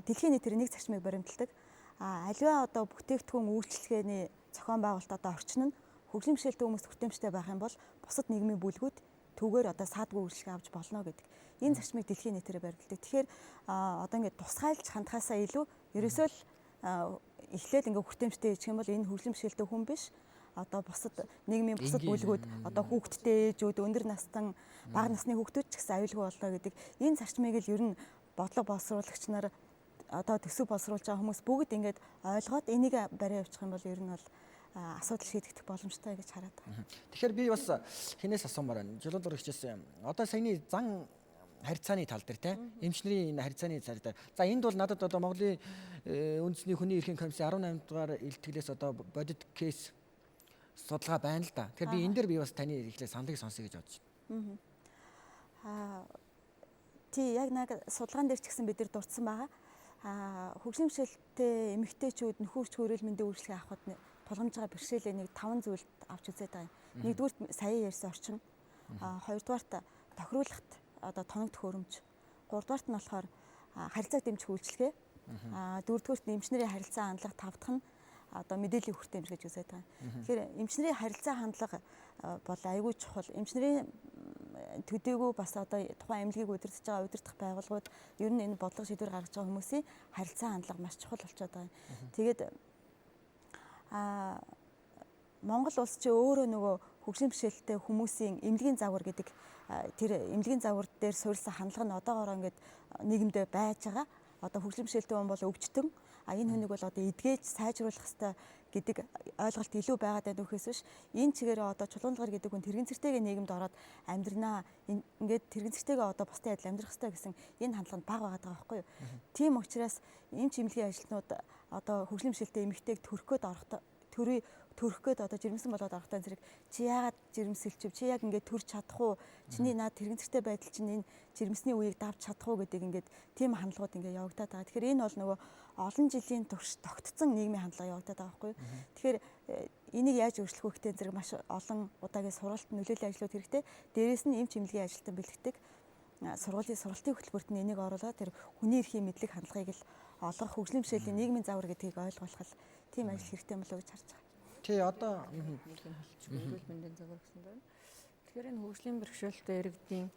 Дэлхийн нийтээр нэг зарчмыг баримталдаг. Аливаа одоо бүтээгдэхүүн үйлчлэгээний зохион байгуулалт одоо орчин нь хөгжлийн бэрхшээлтэй хүмүүст хүртээмжтэй байх юм бол бусад нийгмийн бүлгүүд түүгээр одоо саадгүй үйлчлэг авч болно гэдэг. Энэ зарчмыг дэлхийн нийтээр баримталдаг. Тэгэхээр одоо ингээд тусгайлж хандхаасаа илүү ерөөсөө л эхлээд ингээд хүртээмжтэй хийчих юм бол энэ хөгжлийн бэрхшээлтэй хүн биш. Одоо бусад нийгмийн бусад бүлгүүд одоо хүүхдтэй ээжүүд өндөр настан бага насны хүүхдүүд ч гэсэн аюулгүй болно гэдэг энэ зарчмыг л ер нь бодлого боловсруулагч нар одоо төсөв боловсруулж байгаа хүмүүс бүгд ингээд ойлгоод энийг барай явуучих юм бол ер нь бол асуудал шийдэгдэх боломжтой гэж хараад байна. Тэгэхээр би бас хинээс асуумаар байна. Жолоодор хичээсэн. Одоо саяны зан харьцааны тал дээр тийм эмчнэрийн энэ харьцааны цар дээр. За энд бол надад одоо Монголын үндэсний хүний эрхийн комиссийн 18 дугаар илтгэлээс одоо бодит кейс судалгаа байна л да. Тэгэхээр би энэ дээр би бас таны ихлэ саналыг сонсъё гэж бодож байна. Тий яг нэг судалгаан дээр ч гэсэн бид нар дурдсан байгаа. Хөгжлийн бэрхшээлтэй эмэгтэйчүүд нөхөрч эрүүл мэндийн үйлчлэгээ авахд тулгамж байгаа бэрхшээлийн нэг 5 зүйлд авч үзээд байгаа юм. Нэгдүгürt сая ярьсан орчин. Хоёрдугаарт тохируулахт одоо тоног төхөөрөмж. Гуравдугаарт нь болохоор харилцааг дэмжих үйлчлэгээ. Дөрөвдүгürt эмчнэрийн харилцаа хандлага, тавдах нь одоо мэдээллийн хүртээмж гэж үзээд байгаа. Тэгэхээр эмчнэрийн харилцаа хандлага бол аюул чухал. Эмчнэрийн төдийгүй бас одоо тухайн эмнэлгийг удирдах байгаа удирдах байгууллагууд ер нь энэ бодлого шийдвэр гаргаж байгаа хүмүүсийн харилцаа хандлага маш чухал болчиход байгаа юм. Тэгээд Монгол улс чи өөрөө нөгөө хөгжлийн бэрхшээлтэй хүмүүсийн эмнэлгийн загвар гэдэг тэр эмнэлгийн загвар дээр суурилсан хандлага нь одоогоор ингээд нийгэмдээ байж байгаа. Одоо хөгжлийн бэрхшээлтэй хүн бол өвчтөн энэ хүнийг бол одоо эдгээж сайжруулах хэрэгтэй гэдэг ойлголт илүү байгаад байх нөхөөс биш энэ чигээр одоо чулуунлагар гэдэг хүн тэрэгэн цэртэйгээ нийгэмд ороод амьдрнаа ингээд тэрэгэн цэртэйгээ одоо бусдын адил амьдрах хэрэгтэй гэсэн энэ хандлаганд бага байгаад байгаа байхгүй юу. Тийм учраас эмч эмнэлгийн ажилтнууд одоо хөгжлийн бэрхшээлтэй эмэгтэйг төрөх гээд одоо жирэмсэн болоод орохдоо зэрэг чи яагаад жирэмсэлчв чи яг ингээд төрж чадах уу чиний наад тэрэгэн цэртэй байдал чинь энэ жирэмсний үеийг давж чадах уу гэдэг ингээд тийм хандлагууд ингээд явагдаад байгаа. Тэгэхээр энэ бол нөгөө олон жилийн турш тогтцсон нийгмийн хандлага явагдаад байгаа байхгүй юу. Тэгэхээр энийг яаж өөрчлөх вэ гэдэг зэрэг маш олон удаагийн сургалт нөлөөллийн ажлууд хэрэгтэй. Дээрээс нь эмч эмнэлгийн ажилтан бэлтгэдэг сургалтын хөтөлбөрт нь энийг оруулаад тэр хүний эрхийн мэдлэг хандлагыг л олгох хөгжлийн бэрхшээлийн нийгмийн загвар гэдгийг ойлгуулах тийм ажил хэрэгтэй болов гэж харж байгаа. Тий одоо эрүүл мэндийн загвар гэсэн байна. Тэгэхээр энэ хөгжлийн бэрхшээлтэй иргэдийн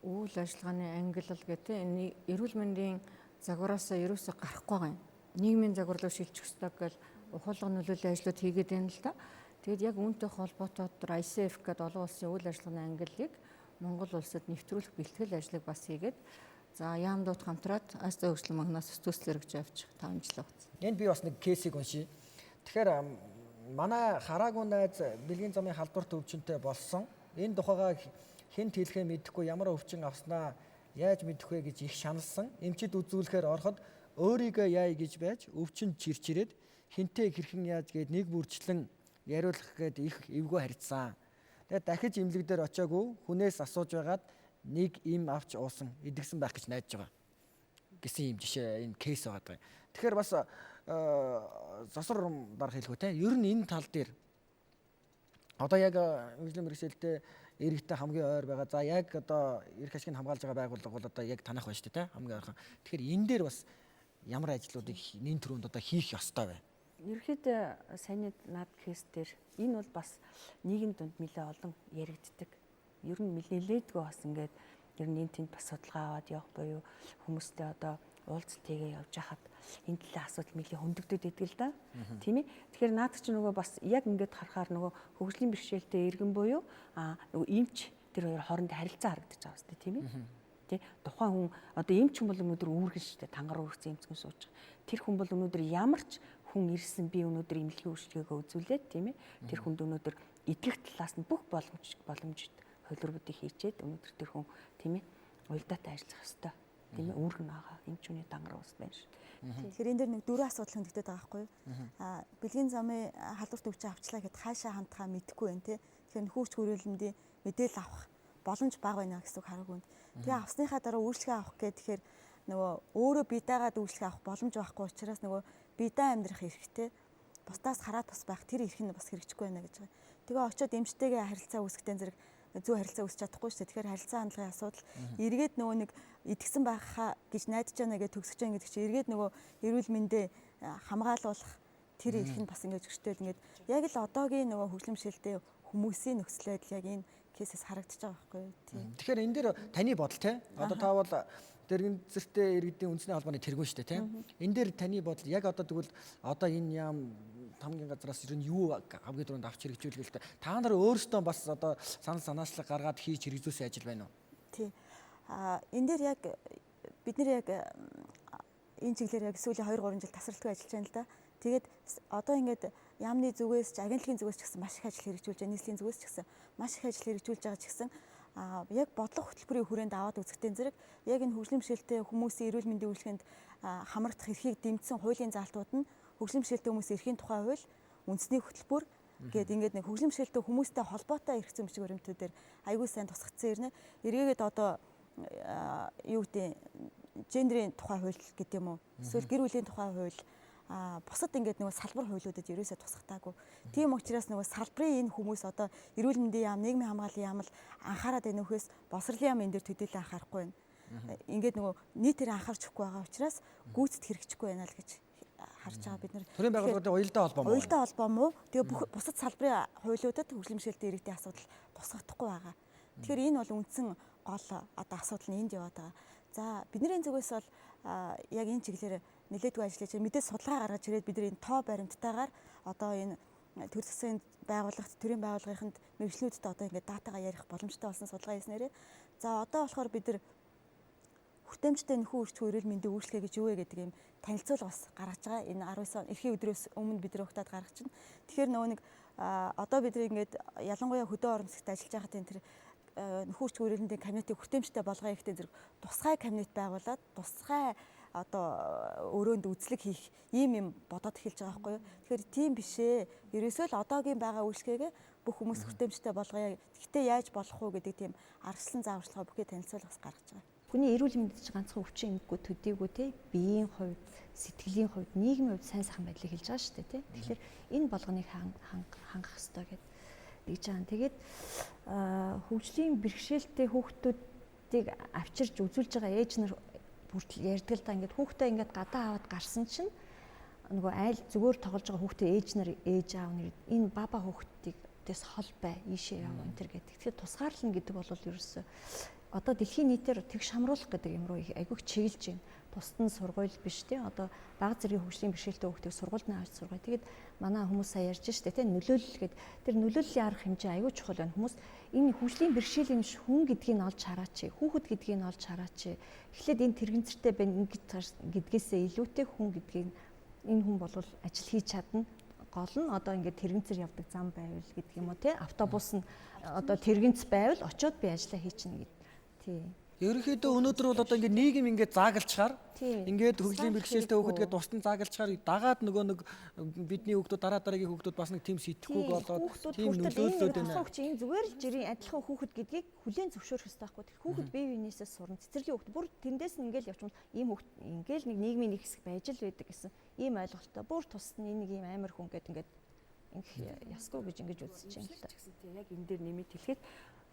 үйл ажиллагааны ангиллал гэдэг энэ эрүүл мэндийн загвараас ерөөсөй гарахгүй байгаа юм. Нийгмийн загвар руу шилжих ёстой гэж ухаалаг нөлөөллийн ажлууд хийгээд байна л да. Тэгэд яг үүнтэй холбоотой ICF гэдэг олон улсын үйл ажиллагааны ангиллыг Монгол улсад нэвтрүүлэх бэлтгэл ажлыг бас хийгээд за яамдууд хамтраад Азийн хөгжлийн магнаас төслөр гэж явчих 5 жил болсон. Энд би бас нэг кейсийг уншия. Тэгэхээр манай хараагүй найз бэлгийн замын халдварт өвчнөд болсон. Энэ тухайга хэн хэлэхээ мэдэхгүй ямар өвчин авснаа яаж мэдэх вэ гэж их шаналсан. Эмчид үзүүлэхээр ороход өөрийгөө яая гэж байж өвчин чирчирээд хинтээ хэрхэн яаж гээд нэг бүрчлэн яриулах гээд их эвгүй харьцсан. Тэгээд дахиж эмнэлэг дээр очиагүй хүнээс асууж байгаад нэг им авч уусан идэгсэн байх гэж найдаж байгаа гэсэн юм жишээ энэ кейс байгаа. Тэгэхээр бас засвар дарах хэлэхгүй те ер нь энэ тал дээр одоо яг хөгжлийн бэрхшээлтэй иргэдтэй хамгийн ойр байгаа. За яг одоо эрх ашигыг хамгаалж байгаа байгууллага бол одоо яг танах байна шүү дээ те хамгийн ойрхон. Тэгэхээр энэ дээр бас ямар ажлуудыг нэн төрөнд одоо хийх ёстой вэ? Ерөнхийдөө саяны над кейс дээр энэ бол бас нийгэм донд нэлээ олон яригддаг. Ер нь нэлээдгүй бас ингээд ер нь энэ тэнд бас судалгаа аваад явах буюу хүмүүстэй одоо уулзалт хийгээ явж хахад энэ талын асуудал нэлээ хөндөгдөд идэг л да. Тийм ээ. Тэгэхээр наад чи нөгөө бас яг ингээд харахаар нөгөө хөгжлийн бэрхшээлтэй иргэн буюу нөгөө эмч тэр хоёр хооронд харилцаа харагдаж байгаа шүү дээ тийм ээ. Тэ тухайн хүн одоо эмч хүн бол өнөөдөр үүргэн шүү дээ тангар үүргсэн эмчгэн сууж байгаа. Тэр хүн бол өнөөдөр ямар ч хүн ирсэн би өнөөдөр эмнэлгийн үйлчлэгээ үзүүлээд тийм ээ. Тэр хүнд өнөөдөр идэх талаас нь бүх боломжит хувилбаруудыг хийчээд өнөөдөр тэр хүн тийм ээ уялдаатай ажиллах ёстой. Тийм ээ үүрэг байгаа. Эмч хүний дангар ус байна шүү. Тэгэхээр энэ дэр нэг дөрвөн асуудал хөндөгдөд байгаа байхгүй юу? Бэлгийн замын халдварт өвчөө авчлаа гэхэд хаашаа хандхаа мэдэхгүй байна тий. Тэгэхээр нөхөрч хөрөөлөмдийн мэдээлэл авах боломж бага байна гэсэн үг хараг үнд. Тэгээ авсныхаа дараа үйлчлэгээ авах гэдэг тэгэхээр нөгөө өөрөө биедагаад үйлчлэгээ авах боломж байхгүй учраас нөгөө биедаа амьдрах хэрэгтэй. Бусдаас хараад бас байх тэр эрх нь бас хэрэгжихгүй байна гэж байгаа. Тэгээ очиод эмчтэйгээ харилцаа үүсгэхтэн зэрэг зөв харилцаа үүсч чадахгүй шүү дээ. Тэгэхээр харилцаа хандлагын асуудал эргээд нөгөө нэг итгэсэн байхаа гэж найдаж байна гэж төгсөж байгаа гэдэг чинь эргээд нөгөө эрүүл мэндэ хамгаалуулах тэр эрх нь бас ингэж өчтөөл ингээд яг л одоогийн нөгөө хөгжлийн бэрхшээлтэй хүмүүсийн нөхцөл байдал яг энэ кейсээс харагдаж байгаа байхгүй юу. Тэгэхээр энэ дээр таны бодол те одоо та бол дэргэнцэртэй иргэдийн үндэсний холбооны тэргүүн шүү дээ те. Энэ дээр таны бодол яг одоо тэгвэл одоо энэ яам хамгийн газраас ер нь юу хамгийн түрүүнд авч хэрэгжүүлэх вэ? Та нар өөрсдөө бас одоо санал санаачлаг гаргаад хийж хэрэгжүүлсэн ажил байна уу? Тий. Энэ дээр яг бид нэр яг энэ чиглэлээр яг сүүлийн 2 3 жил тасралтгүй ажиллаж байна л да. Тэгээд одоо ингээд яамны зүгээс ч агентлагийн зүгээс ч гэсэн маш их ажил хэрэгжүүлж байгаа, нийслэлийн зүгээс ч гэсэн маш их ажил хэрэгжүүлж байгаа ч гэсэн яг бодлого хөтөлбөрийн хүрээнд аваад үзэхтэн зэрэг яг энэ хөгжлийн бэрхшээлтэй хүмүүсийн эрүүл мэндийн үйлчлэгэнд хамрагдах эрхийг дэмжсэн хуулийн заалтууд нь хөгжлийн бэрхшээлтэй хүмүүсийн эрхийн тухай хууль, үндэсний хөтөлбөр гээд ингээд нэг хөгжлийн бэрхшээлтэй хүмүүстэй холбоотой эрх зүйн бичиг баримтуудаар аягүй сайн тусгацсан ирнэ. Эргээгээд одоо юу гэдэг гендрийн тухай хууль гэдэг юм уу? Эсвэл гэр бүлийн тухай хууль бусад ингээд нөгөө салбар хуулиудад ерөөсөө тусгатаагүй. Тийм учраас нөгөө салбарын энэ хүмүүс одоо эрүүл мэндийн яам, нийгмийн хамгааллын яам л анхаарад байна үхээс босрлын яам энэ дээр төдийлөн анхаарахгүй байна. Ингээд нөгөө нийтээр анхаарч өгөхгүй байгаа учраас гүйцэд хэрэгжихгүй байна л гэж харж байгаа бид нар. Төрийн байгууллагуудын уялдаа холбоо мó. Уялдаа холбоо мó. Тэгээ бусад салбарын хуулиудад хөгжлийн бэрхшээлтэй иргэдийн асуудал тусгагдахгүй байгаа. Тэгэхээр энэ бол үндсэн гол одоо асуудал нь энд яваад байгаа. За бидний зүгээс бол яг энэ чиглэлээр нэлээдгүй ажиллаж байгаа. Мэдээ судалгаа гаргаж ирээд бид нар энэ тоо баримттайгаар одоо энэ төр засгийн байгууллагт төрийн байгууллагынханд мэргэжлүүдтэй одоо ингээд датагаа ярих боломжтой болсон судалгаа хийснээрээ за одоо болохоор бид нар хүртээмжтэй нөхөн үржих эрүүл мэндийн үйлчлэгээ гэж юу вэ гэдэг юм танилцуулга бас гаргаж байгаа. Энэ 19 он эрхийн өдрөөс өмнө бид нар ухтаад гаргаж чинь. Тэгэхээр нөгөө нэг одоо бид нар ингээд ялангуяа хөдөө орон зэгт ажиллаж байхад энэ тэр нөхөн үржих эрүүл мэндийн кабинетыг хүртээмжтэй болгоё гэхдээ зэрэг тусгай кабинет байгуулад тусгай одоо өрөөнд үзлэг хийх юм бодоод эхэлж байгаа байхгүй юу. Тэгэхээр тийм бишээ. Ерөөсөө л одоогийн байгаа үйлчлэгээ бүх хүмүүс хүртээмжтэй болгоё. Гэхдээ яаж болох вэ гэдэг тийм аргачлан зааварчилгаа бүхий танилцуулгаас гаргаж байгаа. Хүний эрүүл мэндэд ч ганцхан өвчин эмгэггүй төдийгүй те биеийн хувьд, сэтгэлийн хувьд, нийгмийн хувьд сайн сайхан байдлыг хэлж байгаа шүү дээ те. Тэгэхээр энэ болгоныг хангах хэрэгтэй гэж байгаа. Тэгээд хөгжлийн бэрхшээлтэй хүүхдүүдийг авчирж үзүүлж байгаа ээж нар бүртэл ярьдаг л да ингээд хүүхдээ ингээд гадаа аваад гарсан чинь нөгөө айл зүгээр тоглож байгаа хүүхдээ ээж аав нэр энэ баба хүүхдээс хол бай ийшээ яв энэ төр гэдэг. Тэгэхээр тусгаарлна гэдэг бол ерөөсөө одоо дэлхийн нийтээр тэгш хамруулах гэдэг юм руу айгүйх чиглэж байна. Тусад нь сургууль биш тий одоо бага зэргийн хөгжлийн бэрхшээлтэй хүүхдийг сургуульд нь авч сургая. Тэгээд манай хүмүүс сая ярьж штэ тий нөлөөлөл гэдэг. Тэр нөлөөллийн арга хэмжээ айгүй чухал байна. Хүмүүс энэ хөгжлийн бэрхшээлийн хүн гэдгийг нь олж хараач. Хүүхэд гэдгийг нь олж хараач. Эхлээд энэ тэрэгцэртэй байна гэдгээсээ илүүтэй хүн гэдгийг энэ хүн бол ажил хийж чадна. Гол нь одоо ингээд тэрэгцэр явдаг зам байвал гэдэг юм уу тий автобус нь одоо тэрэгц байвал очиод би ажиллаа хийчихнэ гэдэг. Тий. Ерөнхийдөө өнөөдөр бол одоо ингээд нийгэм ингээд заагалчаар ингээд хөгжлийн бэрхшээлтэй хүүхдгээд тусдан заагалчаар дагаад нөгөө нэг бидний хүүхдүүд дараагийн хүүхдүүд бас нэг тийм сэтгхүүг болоод тийм нөлөөллөд байна. Хүүхдүүд энэ зүгээр л жирийн адилхан хүүхэд гэдгийг хүлээн зөвшөөрөх хэрэгтэй байхгүй. Тэр хүүхэд бие биенээсээ сурна. Цэцэрлэгийн хүүхэд бүр тэндээс нь ингээд явчихвал ийм хүүхэд ингээд нэг нийгмийн нэг хэсэг байж л байдаг гэсэн ийм ойлголттой. Бүр тусна энэ нэг ийм амар хүн гэдэг ингээд ясгүй гэж ингэж үзэж байна л да. Яг энэ дээр нэмэт хэлэхэд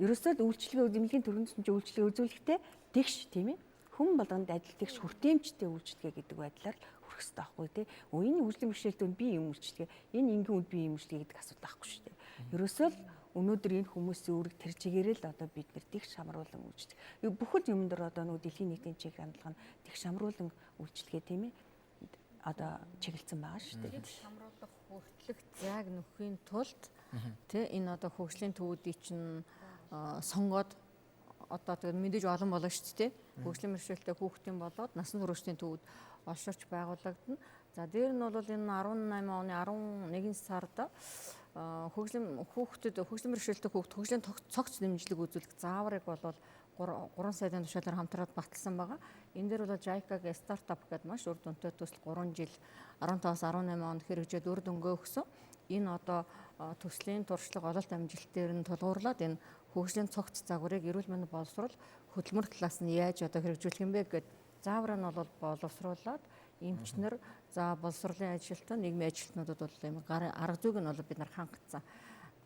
ерөөсөө үйлчлэгээ эмнэлгийн төрөнд чинь үйлчлэгээ үзүүлэхдээ тэгш тийм ээ хүн болгонд адил тэгш хүртээмжтэй үйлчлэгээ гэдэг байдлаар хүрэх хэрэгтэй байхгүй тий. Энэ хөгжлийн бэрхшээлтэй би юм үйлчлэгээ энэ ингийн үнд би юм үйлчлэгээ гэдэг асуудал байхгүй шүү дээ. Ерөөсөө л өнөөдөр энэ хүмүүсийн үүрэг тэр чигээрээ л одоо бид нар тэгш хамруулан үйлчлэгээ. Бүхэл юм дээр одоо нөгөө дэлхийн нийтийн чиг хандлага нь тэгш хамруулан үйлчлэгээ тийм ээ одоо чиглэлсэн байгаа шүү дээ. Тэгш хамруулах хүртэлх зайг нөхөхийн тулд тий энэ одоо хөгжлийн төвүүдийг чинь сонгоод одоо тэгээд мэдээж олон болно шүү дээ. Хөгжлийн бэрхшээлтэй хүүхдийн болоод насан туршийн төвүүд олширч байгуулагдана. За дээр нь бол энэ 18 оны 11 сард хөгжлийн бэрхшээлтэй хүүхд хөгжлийн цогц дэмжлэг үзүүлэх зааврыг бол 3 саяын тушаалаар хамтраад баталсан байгаа. Энэ дээр бол JICA-гийн стартап гэдэг маш үр дүнтэй төсөл 3 жил 15-18 онд хэрэгжээд үр дүнгээ өгсөн. Энэ одоо төслийн туршлага ололт амжилтээр нь тулгуурлаад энэ хөгжлийн цогц загварыг эрүүл мэндийн боловсрол хөтөлмөр талаас нь яаж одоо хэрэгжүүлэх юм бэ гэд заавар нь бол боловсруулад эмчнэр за боловсролын ажилтан нийгмийн ажилтнуудад бол юм арга зүйг нь бол бид нар хангацсан.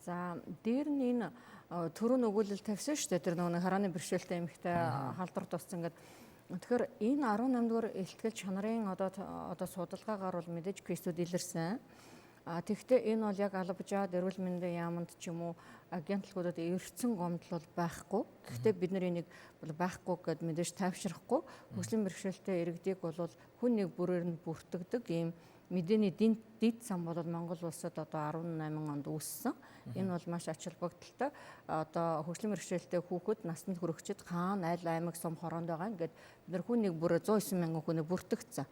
За дээр нь энэ төрөө өгүүлэл тавьсан шүү дээ. Тэр нэг харааны бэрхшээлтэй эмэгтэй халдвар туссан гэдэг. Тэгэхээр энэ 18 дугаар ихтгэл чанарын одоо судалгаагаар бол мэдээж кейсүүд илэрсэн. Тэгэхдээ энэ бол яг албажаад эрүүл мэндийн яамд ч юм уу агентлагуудад эргэцэн гомдол бол байхгүй. Гэхдээ бид нар энийг бол байхгүй гэд мэдээж тайвшрахгүй. Хөгжлийн бэрхшээлтэй иргэдийг бол хүн нэг бүрээр нь бүртгэдэг ийм мэдээний дид сан бол Монгол улсад одоо 18 онд үүссэн. Энэ бол маш ач холбогдолтой. Одоо хөгжлийн бэрхшээлтэй хүүхэд насанд хүрэгчид хаана айл аймаг сум хороонд байгаа ингээд бид нар хүн нэг бүрээр 109 мянган хүнээ бүртгэгдсэн.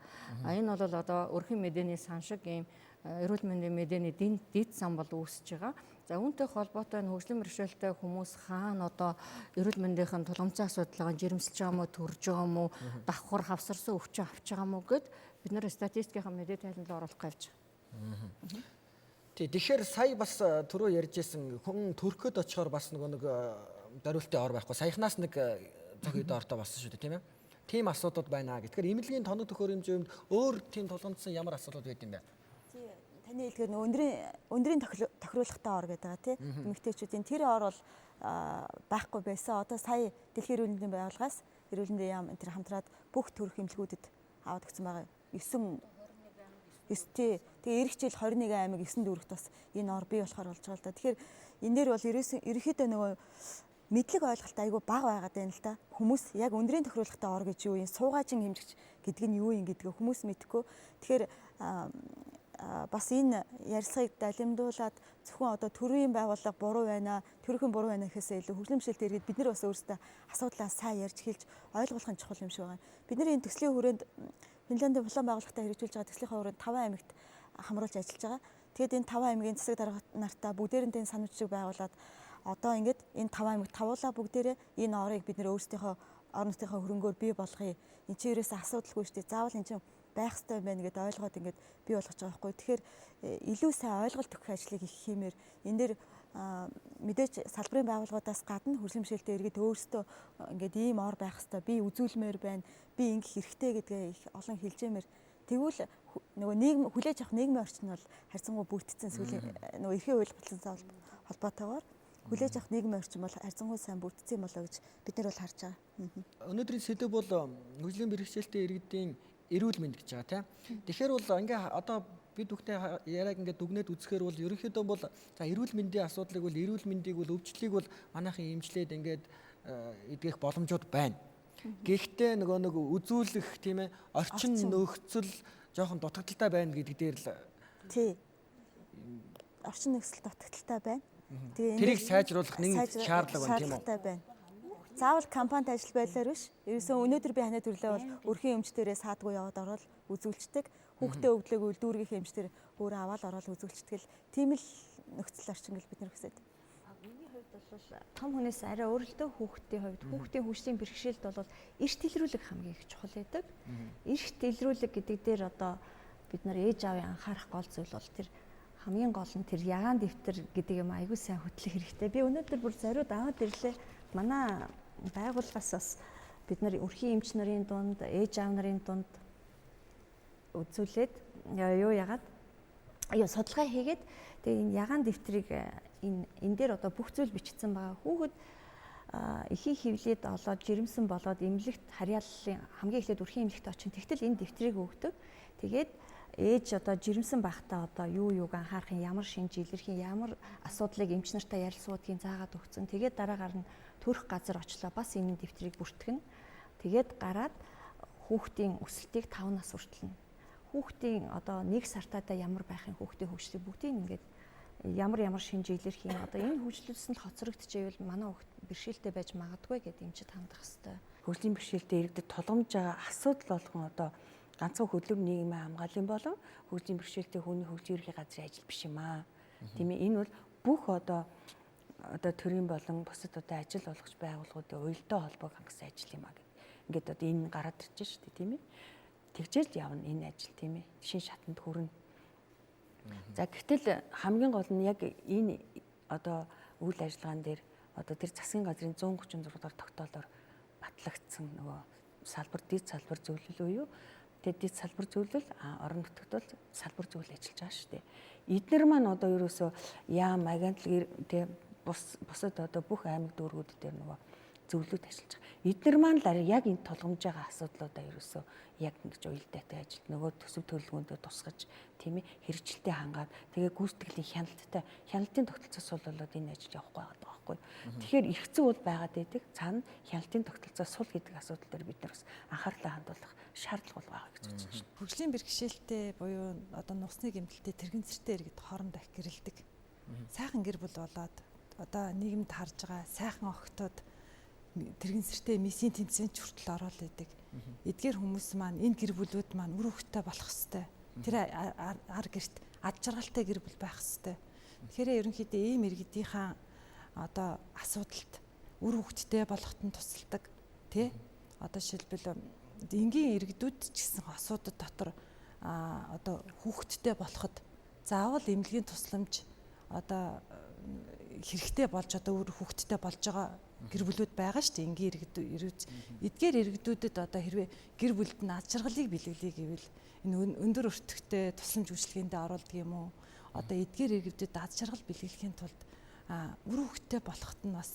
Энэ бол одоо өрхийн мэдээний сан шиг ийм эрүүл мэндийн мэдээний дид сан бол үүсэж байгаа. За үүнтэй холбоотой энэ хөгжлийн бэрхшээлтэй хүмүүс хаана одоо эрүүл мэндийн тулгымцсан асуудалгаа жирэмсэлж байгаа мó төрж байгаа мó давхар хавсарсан өвчин авч байгаа мó гэд бид нэр статистикийн мэдээ тайлбарлал оруулах гэж байна. Тэгэхээр сая бас түрүү ярьжсэн хүн төрөхөд очихоор бас нэг дариултын ор байхгүй. Саяхнаас нэг зохиод ортой болсон шүү дээ, тийм ээ. Тийм асуудууд байна. Тэгэхээр эмнэлгийн тоног төхөөрөмжийн өмнө өөр тийм тулгамдсан ямар асуудал байд юм бэ? Таны хэлдгээр өндрийн тохируулгатай ор гэдэг байгаа тийм. Эмэгтэйчүүдийн тэр ор бол байхгүй байсан. Одоо сая Дэлхийн эрүүл мэндийн байгууллагаас эрүүл мэндийн яам энэ хамтраад бүх төрөх эмнэлгүүдэд аваад өгсөн байгаа. 9 тэгээ эх жил 21 аймаг 9 дүүрэгт бас энэ ор бий болохоор болж байгаа л да. Тэгэхээр энэ дээр бол ерөөхдөө нөгөө мэдлэг ойлголт айгүй бага байгаад байна л да. Хүмүүс яг өндрийн тохируулгатай ор гэж юу юм, суугаажин хэмжигч гэдэг нь юу юм гэдгээ хүмүүс мэдэхгүй. Тэгэхээр бас энэ ярилцлагыг далимдуулаад зөвхөн одоо төрийн байгууллага буруу байна, төрөхийн буруу байна гэхээсээ илүү хөгжлийн бэрхшээлтэй иргэд бид нар бас өөрсдөө асуудлаа сайн ярьж хэлж ойлгох нь чухал юм шиг байна. Бидний энэ төслийн хүрээнд Финляндийн булан байгууллагатай хэрэгжүүлж байгаа төслийнхаа хүрээнд 5 аймагт хамруулж ажиллаж байгаа. Тэгэд энэ 5 аймгийн засаг дарга нартаа бүгдээрээ санамжчиг байгуулад одоо ингээд энэ 5 аймагт тавуулаа бүгдээрээ энэ орыг бид нэр өөрсдийнхөө орон нутгийнхаа хөрөнгөөр бий болгоё. Энд чинь ерөөсөө асуудалгүй шүү дээ. Заавал энэ чинь байх ёстой байна гэдээ ойлгоод ингээд бий болгож байгаа байхгүй. Тэгэхээр илүү сайн ойлголт өгөх ажлыг их хиймээр энэ дээр мэдээж салбарын байгууллагуудаас гадна хөгжлийн бэрхшээлтэй иргэд өөрсдөө ингээд ийм ор байх ёстой, би үзүүлмээр байна, би ингэх хэрэгтэй гэдгээ их олон хэлжээмээр тэгвэл нөгөө нийгэм хүлээж авах нийгмийн орчин бол харьцангуй бүрдсэн сүүлийн нөгөө эрхийн ойлголттой холбоотойгоор хүлээж авах нийгмийн орчин бол харьцангуй сайн бүрдсэн болоо гэж бид нар бол харж байгаа. Өнөөдрийн сэдэв бол хөгжлийн бэрхшээлтэй иргэдийн эрүүл мэнд гэж байгаа тийм. Тэгэхээр бол ингээ одоо бид бүхтэй яриаг ингээд дүгнээд үзэхээр бол ерөнхийдөө бол за эрүүл мэндийн асуудлыг бол эрүүл мэндийг бол өвчлөлийг бол манайхан эмчлээд ингээд эдгэх боломжууд байна. Гэхдээ нөгөө нэг үзүүлэх тийм ээ орчин нөхцөл жоохон дутагдaltaй байна гэдэг дээр л тий. Орчин нөхцөл дутагдaltaй байна. Тэгээ тэрийг сайжруулах нэг шаардлага байна тийм үү? Заавал компанид ажил байлаар биш. Ерөөсөө өнөөдөр би ханаа төрлөө бол өрхийн эмчтэрээ саадгүй яваад ороод үзүүлцдэг. Хүүхдээ өвдлөг үлдүүргийн эмчтэр өөрөө аваад ороод үзүүлцдэг л тийм л нөхцөл орчин гэл бид нар хүсэж байна. Миний хувьд бол том хүнээс арай өөрлөлтөө хүүхдийн хувьд хүүхдийн хөгжлийн бэрхшээлд бол эрт илрүүлэг хамгийн их чухал байдаг. Эрт илрүүлэг гэдэг дээр одоо бид нар ээж аавын анхаарах гол зүйл бол тэр хамгийн гол нь тэр ягаан дэвтэр гэдэг юм аягүй сайн хөтлөх хэрэгтэй. Би өнөөдөр бүр зариуд аваад ирлээ. Манай байгууллагаас бас бид нар өрхийн эмч нарын дунд, ээж аав нарын дунд үзүүлээд судалгаа хийгээд тэгээ энэ ягаан дэвтрийг энэ дээр одоо бүх зүйл бичсэн байгаа. Хүүхэд эхийн хөвлөд олоод жирэмсэн болоод эмнэлэгт харьяаллын хамгийн эхлээд өрхийн эмнэлэгт очин. Тэгтэл энэ дэвтрийг өгдөг. Тэгээд ээж одоо жирэмсэн байхдаа одоо юуг анхаарах юм, ямар шинж илэрх юм, ямар асуудлыг эмч нартай ярилцуулгын заагаад өгсөн. Тэгээд дараагаар нь төрөх газар очлоо бас энэ дэвтрийг бүртгэн. Тэгээд гараад хүүхдийн өсөлтийг 5 нас хүртэл нь хүүхдийн одоо 1 сартаадаа ямар байхын хүүхдийн хөгжлийг бүгдийг ингээд ямар шинж илэрх юм одоо энэ хөгжлөлсөн л хоцрогдчихвэл манай хүүхд бэрхшээлтэй байж магадгүй гэдэг эмчид хандах хэрэгтэй. Хөгжлийн бэрхшээлтэй иргэдэд тулгамж байгаа асуудал болгон одоо ганцхан хөдөлгөөн нийгмийн хамгааллын болон хөгжлийн бэрхшээлтэй хүний хөгжлийн ерхий газрын ажил биш юм аа. Тийм ээ энэ бол бүх одоо төрийн болон бусад одоо ажил олгогч байгууллагуудын уялдаа холбоог хангасан ажил юм аа гэх. Ингээд одоо энэ гараад ирж шүү дээ тийм ээ. Тэгжээж явна энэ ажил тийм ээ. Шин шатанд хүрнэ. За гэтэл хамгийн гол нь яг энэ одоо үйл ажиллагаан дээр одоо тэр засгийн газрын 136 дугаар тогтоолоор батлагдсан нөгөө салбар дэд салбар зөвлөл буюу дэд салбар зөвлөл орон нутагт бол салбар зөвлөл ажиллаж байгаа шүү дээ. Эднэр маань одоо ерөөсөө яам агентлаг тийм бусад одоо бүх аймаг дүүргүүд дээр нөгөө зөвлөлд ажиллаж байгаа. Эднэр маань л яг энэ толгомж байгаа асуудлуудаа ерөөсөө яг ингэж уялдаатай ажил нөгөө төсөв төлөвлөгөөндөө тусгаж тийм ээ хэрэгжилтэд хангаад тэгээ гүйцэтгэлийн хяналтын тогтолцоос болоод энэ ажил явахгүй байгаа байхгүй. Тэгэхээр эрх зүй бол байгаад байдаг. Цаана хяналтын тогтолцоос сул гэдэг асуудал дээр бид нар бас анхаарлаа хандуулах шаардлага бол байгаа гэж үзэж байна. Хөгжлийн бэрхшээлтэй буюу одоо нусны гэмтэлтэй тэрэгцэртэй иргэд хоорондоо их гэрэлдэг. Сайхан гэр бүл болоод одоо нийгэмд харж байгаа сайхан охтод тэрэгцэртэй месийн тэмцээнд хүртэл ороод идэг. Эдгээр хүмүүс маань энэ гэр бүлүүд маань үр хөвгтэй болох хэвээр. Тэр ар гэрт ад жаргалтай гэр бүл байх хэвээр. Тэгэхээр ерөнхийдөө ийм иргэдийнхаа одоо асуудалд үр хөвгттэй болоход нь тусалдаг тий. Одоо жишээлбэл энгийн иргэдүүд ч гэсэн асуудал дотор одоо хүүхэдтэй болоход заавал эмнэлгийн тусламж одоо хэрэгтэй болж одоо өөр хүүхэдтэй болж байгаа гэр бүлүүд байгаа шүү дээ. Энгийн иргэдүүд эдгээр иргэдүүдэд одоо хэрвээ гэр бүлд нь ад жаргалыг бэлгэлээ гэвэл энэ өндөр өртөгтэй тусламж үйлчилгээндээ оруулдаг юм уу? Одоо эдгээр иргэдүүдэд ад жаргал бэлгэлэхийн тулд үр хүүхэдтэй болоход нь бас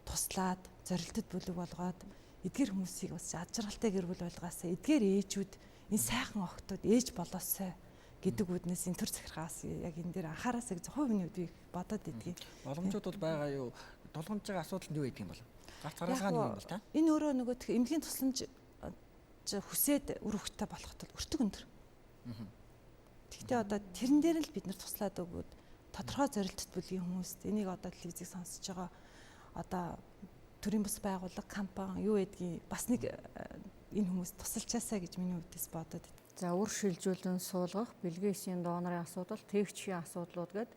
туслаад зорилтод бүлэг болгоод эдгээр хүмүүсийг бас ад жаргалтай гэр бүл болгоосаа эдгээр ээжүүд энэ сайхан охтууд ээж болоосай гэдэг үднээс энэ төр захиргаас яг энэ дээр анхаараасаа хувь хүний үдийг бодоод идэгий. Боломжууд бол байгаа юу? Толгомж байгаа асуудал нь юу гэдэг юм бол? Гарт гараалгаа нь юм бол та? Энэ өөрөө нөгөө эмнэлгийн тусламж хүсээд үр хөвгтэй болоход өртөг өндөр. Гэхдээ одоо тэрэн дээр л бид нар туслаад өгөөд тодорхой зорилттой бүлгийн хүмүүст энийг одоо телевизийг сонсож байгаа одоо төрийн бас байгууллага компани юу гэдгийг бас нэг энэ хүмүүст тусалчаасаа гэж миний үдээс бодоод. За үр шилжүүлэн суулгах, бэлгээсийн донорын асуудал, тээгчийн асуудлууд гээд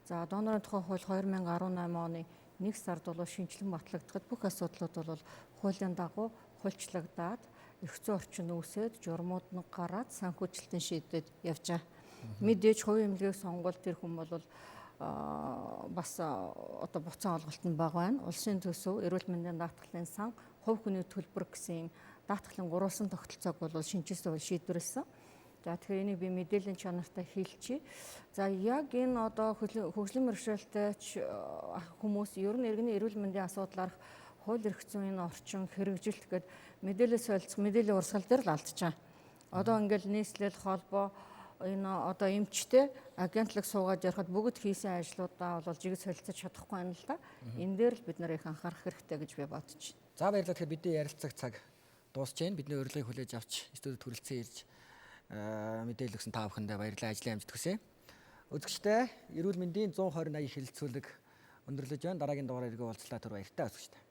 за донорын тухай хууль 2018 оны 1 сард бол шинжилэн батлагдахад бүх асуудлууд бол хуулийн дагуу хуульчлагдаад эрх зүйн орчин үүсээд журмууд нь гараад санхүүжилтийн шийдэд явж байгаа. Мэдээж хувийн эмнэлгийг сонгуул тэр хүн бол бас одоо буцаан олголтод бага байна. Улсын төсөв, эрүүл мэндийн даатгалын сан, хувь хүний төлбөр гэсэн даатгалын гурвалсан тогтолцоог бол шинжилсэн шийдвэрлсэн. За тэгэхээр энийг би мэдээллийн чанартай хэлчихье. За яг энэ одоо хөгжлийн бэрхшээлтэй хүмүүс ер нь иргэний эрүүл мэндийн асуудлаар хууль эрх зүйн орчин хэрэгжилт гээд мэдээлэл солилцох, мэдээллийн урсгал дээр л алдчихж байгаа. Одоо ингээл нийслэл холбоо энэ одоо эмчтэй агентлаг суугаад ярихад бүгд хийсэн ажлуудаа бол жиг солилцож чадахгүй байна л да. Энэ дээр л бид нар их анхаарах хэрэгтэй гэж би бодож байна. За баярлалаа. Тэгэхээр бидний ярилцах цаг дуусж байна. Бидний урилгыг хүлээж авч студид хүрэлцэн ирж мэдээлэл өгсөн та бүхэндээ баярлалаа. Ажлын амжилт хүсье. Үзэгчдээ эрүүл мэндийн 120 80 хэлэлцүүлэг өндөрлөж байна. Дараагийн дугаараар иргэн уулзлаа. Түр баяртай үзэгчдээ.